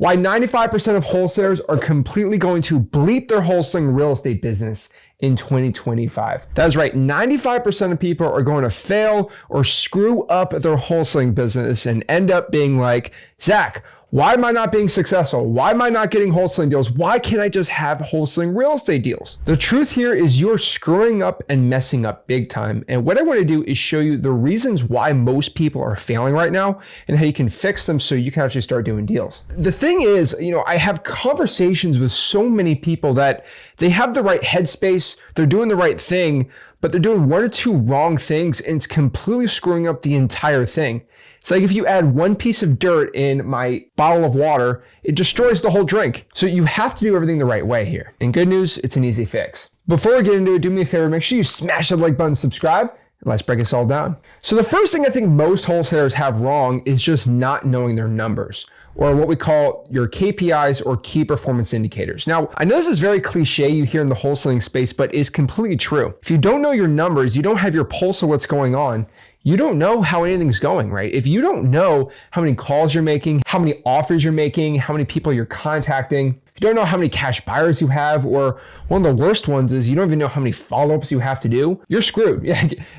Why 95% of wholesalers are completely going to bleep their wholesaling real estate business in 2025. That's right, 95% of people are going to fail or screw up their wholesaling business and end up being like, Zach, why am I not being successful? Why am I not getting wholesaling deals? Why can't I just have wholesaling real estate deals? The truth here is you're screwing up and messing up big time. And what I want to do is show you the reasons why most people are failing right now and how you can fix them so you can actually start doing deals. The thing is, I have conversations with so many people that they have the right headspace, they're doing the right thing, but they're doing one or two wrong things and it's completely screwing up the entire thing. It's like if you add one piece of dirt in my bottle of water, it destroys the whole drink. So you have to do everything the right way here. And good news, it's an easy fix. Before we get into it, do me a favor, make sure you smash that like button, subscribe, and let's break this all down. So the first thing I think most wholesalers have wrong is just not knowing their numbers, or what we call your KPIs or key performance indicators. Now, I know this is very cliche you hear in the wholesaling space, but it's completely true. If you don't know your numbers, you don't have your pulse of what's going on, you don't know how anything's going, right? If you don't know how many calls you're making, how many offers you're making, how many people you're contacting, if you don't know how many cash buyers you have, or one of the worst ones is you don't even know how many follow-ups you have to do, you're screwed.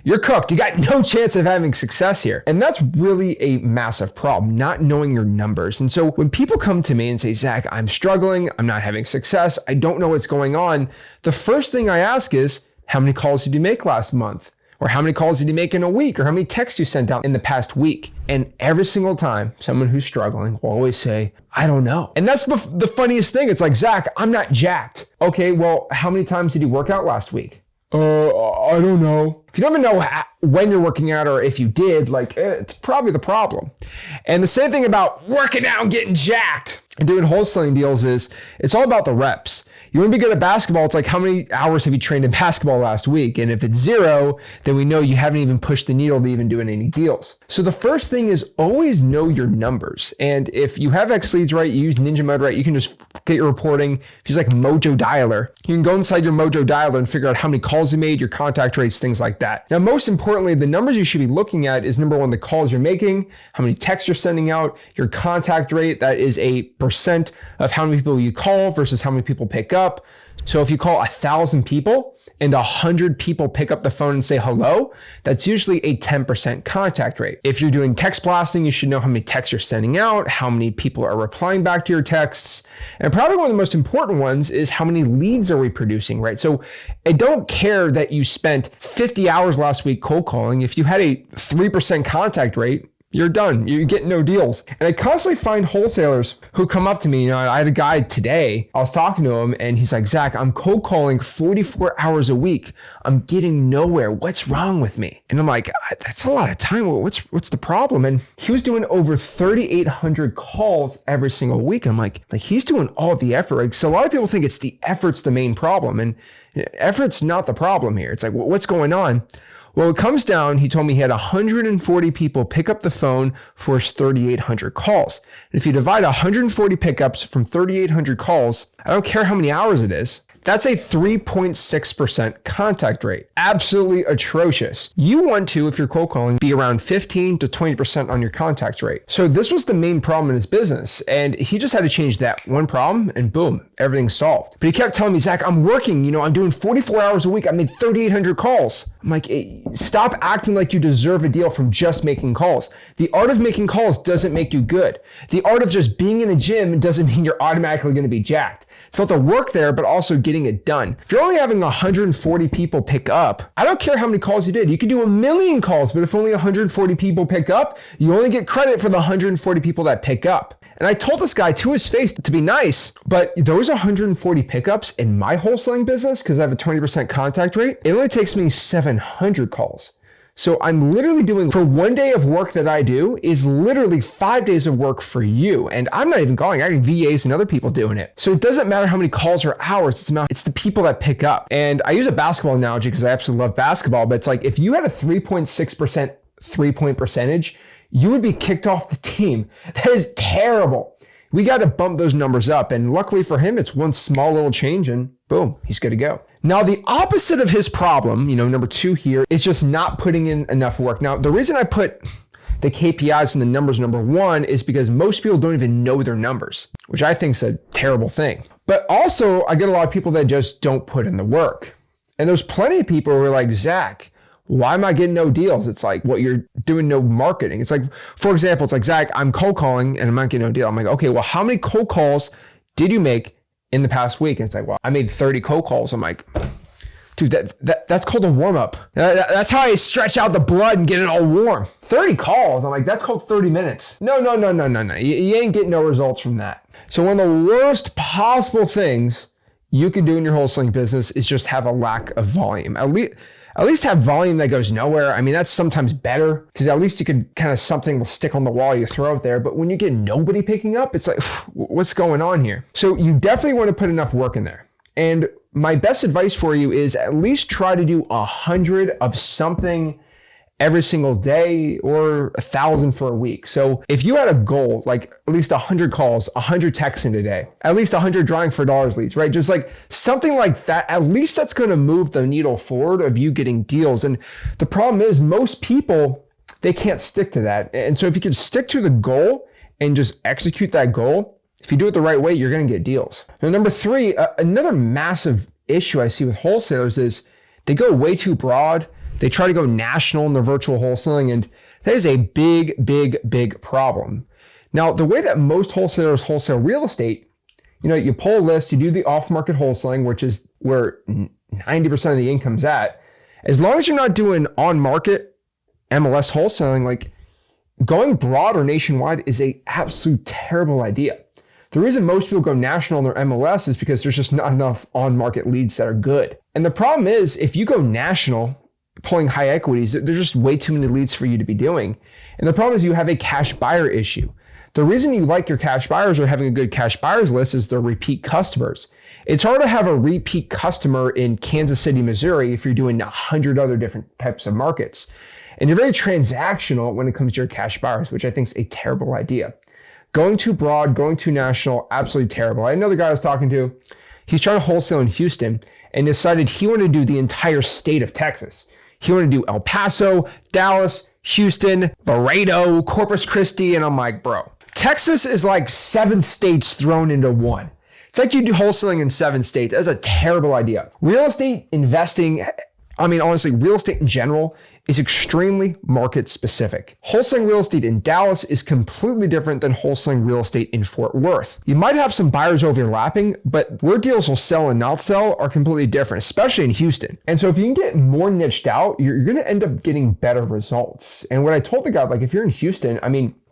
You're cooked. You got no chance of having success here. And that's really a massive problem, not knowing your numbers. And so when people come to me and say, Zach, I'm struggling, I'm not having success, I don't know what's going on, the first thing I ask is, how many calls did you make last month? Or how many calls did you make in a week? Or how many texts you sent out in the past week? And every single time, someone who's struggling will always say, I don't know. And that's the funniest thing. It's like, Zach, I'm not jacked. Okay, well, how many times did you work out last week? I don't know. If you don't even know when you're working out or if you did, it's probably the problem. And the same thing about working out and getting jacked and doing wholesaling deals is it's all about the reps. You want to be good at basketball, it's like how many hours have you trained in basketball last week? And if it's 0, then we know you haven't even pushed the needle to even doing any deals. So the first thing is always know your numbers. And if you have X leads right, you use Ninja Mode right, you can just get your reporting. If you use like Mojo Dialer, you can go inside your Mojo Dialer and figure out how many calls you made, your contact rates, things like that. Now, most importantly, the numbers you should be looking at is number one, the calls you're making, how many texts you're sending out, your contact rate, that is a percent of how many people you call versus how many people pick up. So if you call 1,000 people and 100 people pick up the phone and say hello, that's usually a 10% contact rate. If you're doing text blasting, you should know how many texts you're sending out, how many people are replying back to your texts. And probably one of the most important ones is how many leads are we producing, right? So I don't care that you spent 50 hours last week cold calling. If you had a 3% contact rate, you're done. You get no deals. And I constantly find wholesalers who come up to me. I had a guy today, I was talking to him and he's like, Zach, I'm cold calling 44 hours a week. I'm getting nowhere. What's wrong with me? And I'm like, that's a lot of time. What's the problem? And he was doing over 3,800 calls every single week. I'm like he's doing all the effort. Right? So a lot of people think it's the effort's the main problem. And effort's not the problem here. It's like, what's going on? Well, it comes down, he told me he had 140 people pick up the phone for his 3,800 calls. And if you divide 140 pickups from 3,800 calls, I don't care how many hours it is, that's a 3.6% contact rate. Absolutely atrocious. You want to, if you're cold calling, be around 15 to 20% on your contact rate. So this was the main problem in his business. And he just had to change that one problem and boom, everything's solved. But he kept telling me, Zach, I'm working, I'm doing 44 hours a week. I made 3,800 calls. I'm like, hey, stop acting like you deserve a deal from just making calls. The art of making calls doesn't make you good. The art of just being in a gym doesn't mean you're automatically going to be jacked. It's about the work there, but also getting it done. If you're only having 140 people pick up, I don't care how many calls you did. You could do 1,000,000 calls, but if only 140 people pick up, you only get credit for the 140 people that pick up. And I told this guy to his face to be nice, but those 140 pickups in my wholesaling business, because I have a 20% contact rate, it only takes me 700 calls. So I'm literally doing, for one day of work that I do is literally 5 days of work for you. And I'm not even calling, I have VAs and other people doing it. So it doesn't matter how many calls or hours, it's the people that pick up. And I use a basketball analogy because I absolutely love basketball, but it's like if you had a 3.6% 3-point percentage, you would be kicked off the team. That is terrible. We got to bump those numbers up. And luckily for him, it's one small little change and boom, he's good to go. Now, the opposite of his problem, number 2 here, is just not putting in enough work. Now, the reason I put the KPIs and the numbers, number one, is because most people don't even know their numbers, which I think is a terrible thing. But also, I get a lot of people that just don't put in the work. And there's plenty of people who are like, Zach, why am I getting no deals? It's like, what, you're doing no marketing. It's like, for example, it's like, Zach, I'm cold calling and I'm not getting no deal. I'm like, okay, well, how many cold calls did you make in the past week? And it's like, well, I made 30 cold calls. I'm like, dude, that's called a warm up. That's how I stretch out the blood and get it all warm. 30 calls. I'm like, that's called 30 minutes. No. You ain't getting no results from that. So one of the worst possible things you can do in your wholesaling business is just have a lack of volume. At least have volume that goes nowhere. I mean, that's sometimes better because at least you could kind of something will stick on the wall, you throw it there. But when you get nobody picking up, it's like, what's going on here? So you definitely want to put enough work in there. And my best advice for you is at least try to do 100 of something every single day or 1,000 for a week. So if you had a goal, like at least 100 calls, 100 texts in a day, at least 100 drawing for dollars leads, right? Just like something like that, at least that's going to move the needle forward of you getting deals. And the problem is most people, they can't stick to that. And so if you can stick to the goal and just execute that goal, if you do it the right way, you're going to get deals. Now, number three, another massive issue I see with wholesalers is they go way too broad. They try to go national in their virtual wholesaling, and that is a big problem. Now, the way that most wholesalers wholesale real estate, you pull a list, you do the off-market wholesaling, which is where 90% of the income's at. As long as you're not doing on-market MLS wholesaling, like going broad or nationwide is a absolute terrible idea. The reason most people go national in their MLS is because there's just not enough on-market leads that are good. And the problem is, if you go national, pulling high equities, there's just way too many leads for you to be doing. And the problem is you have a cash buyer issue. The reason you like your cash buyers or having a good cash buyers list is they're repeat customers. It's hard to have a repeat customer in Kansas City, Missouri if you're doing 100 other different types of markets. And you're very transactional when it comes to your cash buyers, which I think is a terrible idea. Going too broad, going too national, absolutely terrible. I had another guy I was talking to, he's trying to wholesale in Houston and decided he wanted to do the entire state of Texas. He wanted to do El Paso, Dallas, Houston, Laredo, Corpus Christi. And I'm like, bro, Texas is like 7 states thrown into one. It's like you do wholesaling in 7 states. That's a terrible idea. Real estate investing, honestly, real estate in general is extremely market specific. Wholesaling real estate in Dallas is completely different than wholesaling real estate in Fort Worth. You might have some buyers overlapping, but where deals will sell and not sell are completely different, especially in Houston. And so if you can get more niched out, you're going to end up getting better results. And what I told the guy, like if you're in Houston,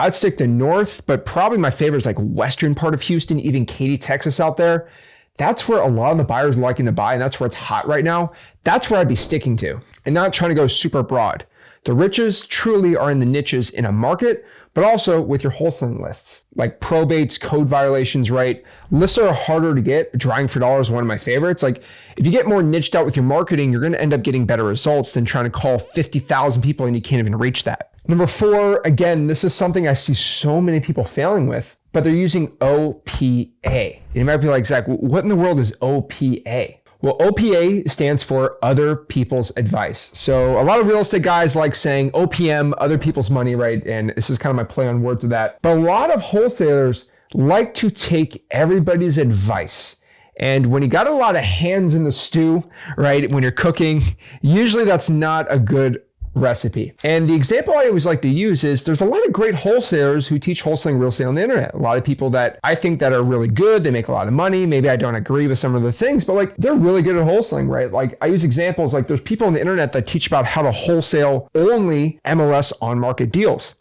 I'd stick to north, but probably my favorite is like western part of Houston, even Katy, Texas out there. That's where a lot of the buyers are liking to buy, and that's where it's hot right now. That's where I'd be sticking to and not trying to go super broad. The riches truly are in the niches in a market, but also with your wholesaling lists, like probates, code violations, right? Lists are harder to get. Drawing for dollars is one of my favorites. Like if you get more niched out with your marketing, you're going to end up getting better results than trying to call 50,000 people and you can't even reach that. Number 4, again, this is something I see so many people failing with, but they're using OPA. And you might be like, Zach, what in the world is OPA? Well, OPA stands for other people's advice. So a lot of real estate guys like saying OPM, other people's money, right? And this is kind of my play on words with that. But a lot of wholesalers like to take everybody's advice. And when you got a lot of hands in the stew, right, when you're cooking, usually that's not a good recipe. And the example I always like to use is there's a lot of great wholesalers who teach wholesaling real estate on the internet. A lot of people that I think that are really good. They make a lot of money. Maybe I don't agree with some of the things, but like they're really good at wholesaling, right? Like I use examples like there's people on the internet that teach about how to wholesale only MLS on market deals.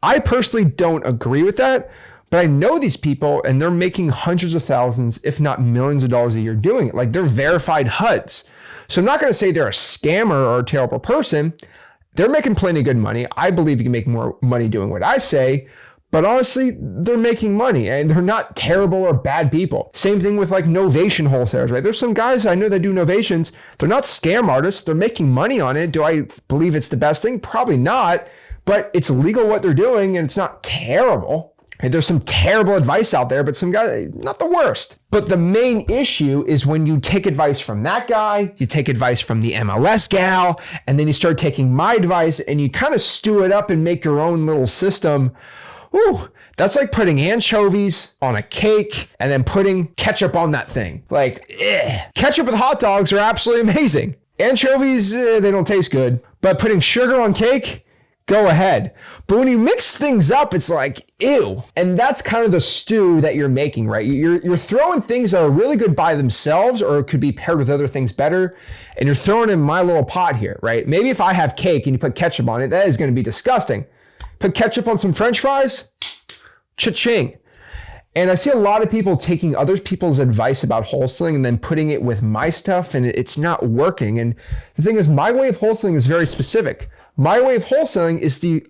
I personally don't agree with that, but I know these people and they're making hundreds of thousands, if not millions of dollars a year doing it. Like they're verified HUDs. So I'm not going to say they're a scammer or a terrible person. They're making plenty of good money. I believe you can make more money doing what I say, but honestly, they're making money and they're not terrible or bad people. Same thing with like novation wholesalers, right? There's some guys I know that do novations. They're not scam artists. They're making money on it. Do I believe it's the best thing? Probably not, but it's legal what they're doing and it's not terrible. And there's some terrible advice out there, but some guy, not the worst. But the main issue is when you take advice from that guy, you take advice from the MLS gal, and then you start taking my advice and you kind of stew it up and make your own little system. Woo, that's like putting anchovies on a cake and then putting ketchup on that thing. Like, ketchup with hot dogs are absolutely amazing. Anchovies, they don't taste good. But putting sugar on cake, go ahead. But when you mix things up, it's like, ew. And that's kind of the stew that you're making, right? You're throwing things that are really good by themselves or could be paired with other things better. And you're throwing in my little pot here, right? Maybe if I have cake and you put ketchup on it, that is going to be disgusting. Put ketchup on some French fries, cha-ching. And I see a lot of people taking other people's advice about wholesaling and then putting it with my stuff, and it's not working. And the thing is, my way of wholesaling is very specific. My way of wholesaling is the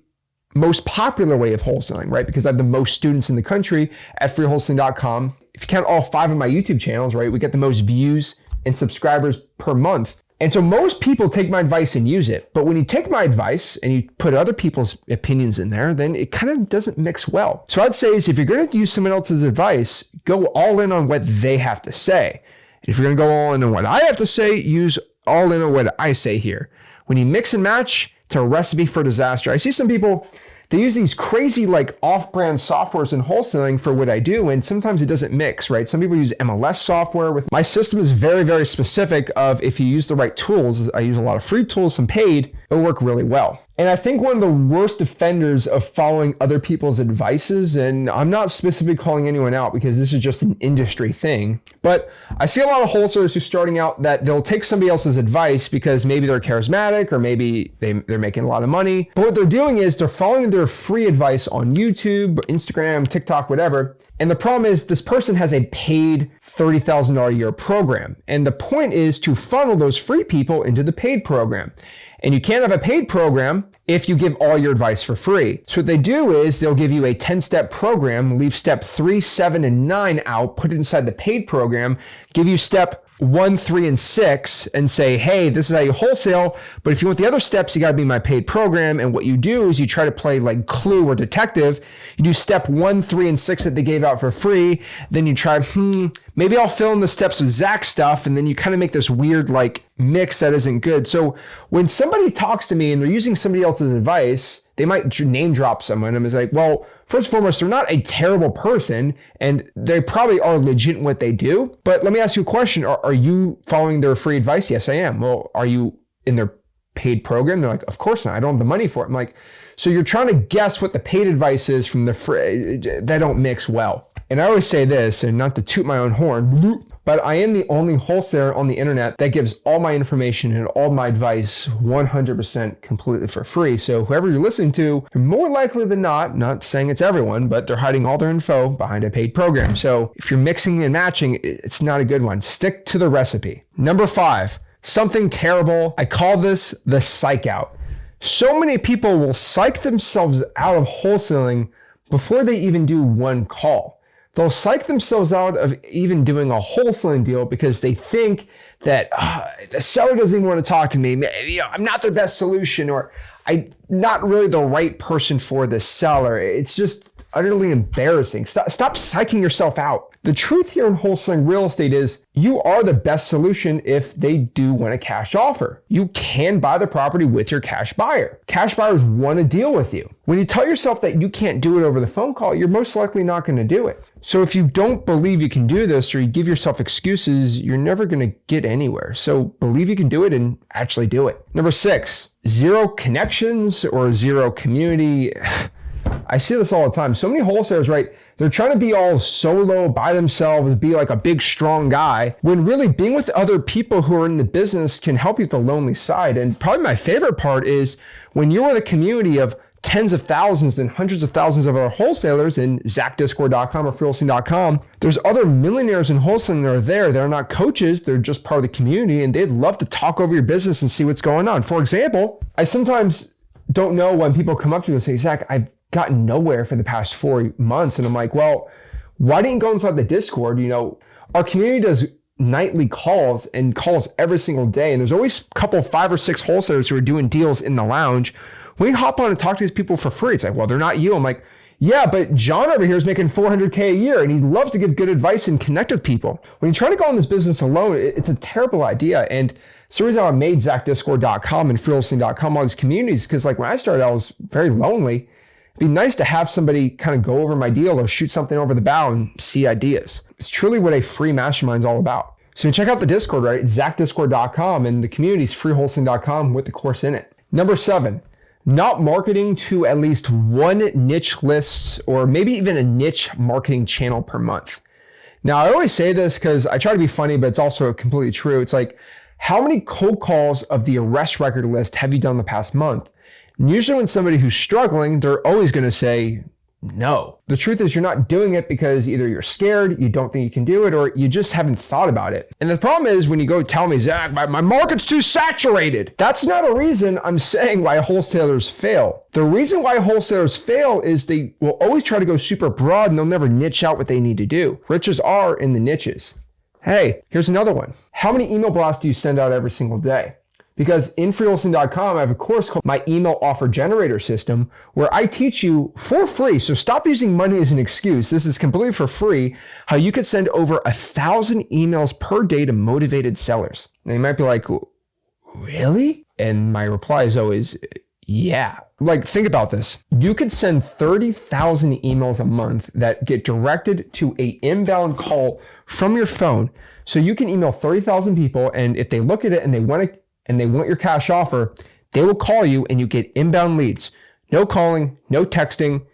most popular way of wholesaling, right? Because I have the most students in the country at freewholesaling.com. If you count all 5 of my YouTube channels, right, we get the most views and subscribers per month. And so most people take my advice and use it. But when you take my advice and you put other people's opinions in there, then it kind of doesn't mix well. So I'd say is if you're going to use someone else's advice, go all in on what they have to say. And if you're going to go all in on what I have to say, use all in on what I say here. When you mix and match, it's a recipe for disaster. I see some people, they use these crazy like off-brand softwares in wholesaling for what I do, and sometimes it doesn't mix, right? Some people use MLS software. With my system is very, very specific of if you use the right tools. I use a lot of free tools, some paid, it'll work really well. And I think one of the worst offenders of following other people's advices, and I'm not specifically calling anyone out because this is just an industry thing, but I see a lot of wholesalers who are starting out that they'll take somebody else's advice because maybe they're charismatic or maybe they're making a lot of money. But what they're doing is they're following their free advice on YouTube, Instagram, TikTok, whatever. And the problem is this person has a paid $30,000 a year program. And the point is to funnel those free people into the paid program. And you can't have a paid program if you give all your advice for free. So what they do is they'll give you a 10-step program, leave step 3, 7, and 9 out, put it inside the paid program, give you step 1, 3, and 6, and say, hey, this is how you wholesale, but if you want the other steps, you gotta be my paid program. And what you do is you try to play like Clue or Detective. You do step 1, 3, and 6 that they gave out for free. Then you try, maybe I'll fill in the steps with Zach stuff. And then you kind of make this weird like mix that isn't good. So when somebody talks to me and they're using somebody else's advice, they might name drop someone and it's like, well, first and foremost, they're not a terrible person and they probably are legit in what they do. But let me ask you a question. Are you following their free advice? Yes, I am. Well, are you in their paid program? They're like, of course not. I don't have the money for it. I'm like, so you're trying to guess what the paid advice is from the free. They don't mix well. And I always say this, and not to toot my own horn, but I am the only wholesaler on the internet that gives all my information and all my advice 100% completely for free. So whoever you're listening to, more likely than not saying it's everyone, but they're hiding all their info behind a paid program. So if you're mixing and matching, it's not a good one. Stick to the recipe. Number 5, something terrible. I call this the psych out. So many people will psych themselves out of wholesaling before they even do one call. They'll psych themselves out of even doing a wholesaling deal because they think that the seller doesn't even want to talk to me. I'm not their best solution, or I'm not really the right person for the seller. It's just utterly embarrassing. Stop psyching yourself out. The truth here in wholesaling real estate is you are the best solution if they do want a cash offer. You can buy the property with your cash buyer. Cash buyers want to deal with you. When you tell yourself that you can't do it over the phone call, you're most likely not going to do it. So if you don't believe you can do this or you give yourself excuses, you're never going to get anywhere. So believe you can do it and actually do it. Number 6, 0 connections or 0 community. I see this all the time. So many wholesalers, right? They're trying to be all solo by themselves, be like a big, strong guy, when really being with other people who are in the business can help you with the lonely side. And probably my favorite part is when you're with a community of tens of thousands and hundreds of thousands of other wholesalers in ZachDiscord.com or freewholesaling.com, there's other millionaires in wholesaling that are there. They're not coaches. They're just part of the community, and they'd love to talk over your business and see what's going on. For example, I sometimes don't know when people come up to me and say, Zach, I've gotten nowhere for the past 4 months. And I'm like, well, why didn't you go inside the Discord? You know, our community does nightly calls and calls every single day. And there's always a couple, 5 or 6 wholesalers who are doing deals in the lounge. We hop on and talk to these people for free. It's like, well, they're not you. I'm like, Yeah, but John over here is making $400K a year and he loves to give good advice and connect with people. When you try to go in this business alone, it's a terrible idea. And it's the reason I made ZachDiscord.com and freewholesaling.com, all these communities, because like when I started, I was very lonely. It'd be nice to have somebody kind of go over my deal or shoot something over the bow and see ideas. It's truly what a free mastermind is all about. So you check out the Discord, right? It's ZachDiscord.com, and the community is freewholesaling.com with the course in it. Number 7, not marketing to at least one niche list or maybe even a niche marketing channel per month. Now, I always say this because I try to be funny, but it's also completely true. It's like, how many cold calls of the arrest record list have you done the past month? And usually when somebody who's struggling, they're always going to say no. The truth is you're not doing it because either you're scared, you don't think you can do it, or you just haven't thought about it. And the problem is when you go tell me, Zach, my market's too saturated. That's not a reason I'm saying why wholesalers fail. The reason why wholesalers fail is they will always try to go super broad and they'll never niche out what they need to do. Riches are in the niches. Hey, here's another one. How many email blasts do you send out every single day? Because in freewholesaling.com, I have a course called My Email Offer Generator System, where I teach you for free. So stop using money as an excuse. This is completely for free, how you could send over 1,000 emails per day to motivated sellers. Now you might be like, really? And my reply is always, yeah. Like, think about this. You could send 30,000 emails a month that get directed to an inbound call from your phone. So you can email 30,000 people, and if they look at it and they want your cash offer, they will call you and you get inbound leads. No calling, no texting.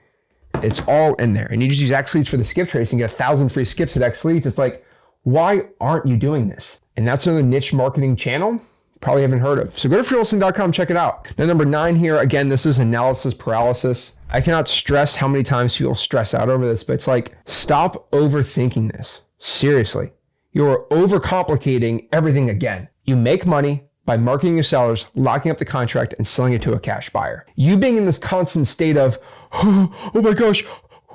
It's all in there. And you just use X Leads for the skip trace and get 1,000 free skips at X Leads. It's like, why aren't you doing this? And that's another niche marketing channel probably haven't heard of. So go to freewholesaling.com, check it out. Now, number 9 here, again, this is analysis paralysis. I cannot stress how many times people stress out over this, but it's like, stop overthinking this. Seriously. You're overcomplicating everything again. You make money by marketing your sellers, locking up the contract, and selling it to a cash buyer. You being in this constant state of, oh my gosh,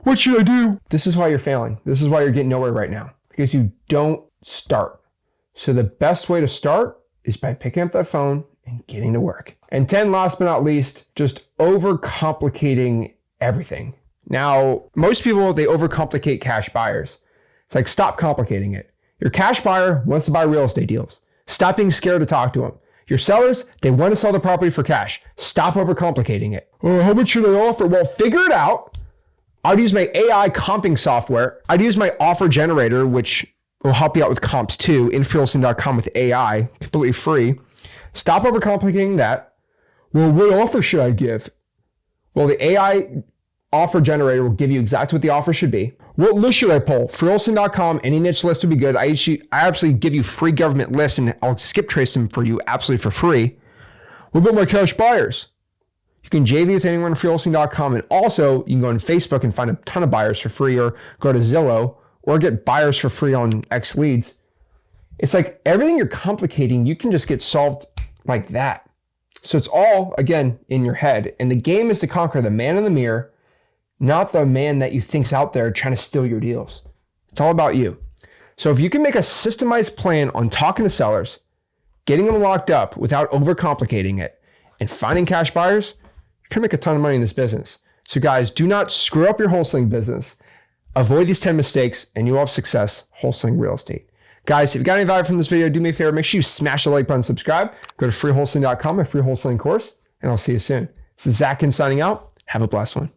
what should I do? This is why you're failing. This is why you're getting nowhere right now, because you don't start. So the best way to start is by picking up that phone and getting to work. And 10, last but not least, just overcomplicating everything. Now, most people, they overcomplicate cash buyers. It's like, stop complicating it. Your cash buyer wants to buy real estate deals. Stop being scared to talk to them. Your sellers, they want to sell the property for cash. Stop overcomplicating it. Oh, how much should I offer? Well, figure it out. I'd use my AI comping software. I'd use my offer generator, which will help you out with comps too, in freewholesaling.com with AI, completely free. Stop overcomplicating that. Well, what offer should I give? Well, the AI offer generator will give you exactly what the offer should be. What list should I pull? Freewholesaling.com, any niche list would be good. I actually give you free government lists and I'll skip trace them for you absolutely for free. What about my cash buyers? You can JV with anyone on freewholesaling.com, and also you can go on Facebook and find a ton of buyers for free, or go to Zillow or get buyers for free on X Leads. It's like everything you're complicating, you can just get solved like that. So it's all, again, in your head. And the game is to conquer the man in the mirror, not the man that you think's out there trying to steal your deals. It's all about you. So if you can make a systemized plan on talking to sellers, getting them locked up without overcomplicating it, and finding cash buyers, you're gonna make a ton of money in this business. So guys, do not screw up your wholesaling business. Avoid these 10 mistakes and you will have success wholesaling real estate. Guys, if you got any value from this video, do me a favor, make sure you smash the like button, subscribe, go to freewholesaling.com, my free wholesaling course, and I'll see you soon. This is Zach signing out. Have a blessed one.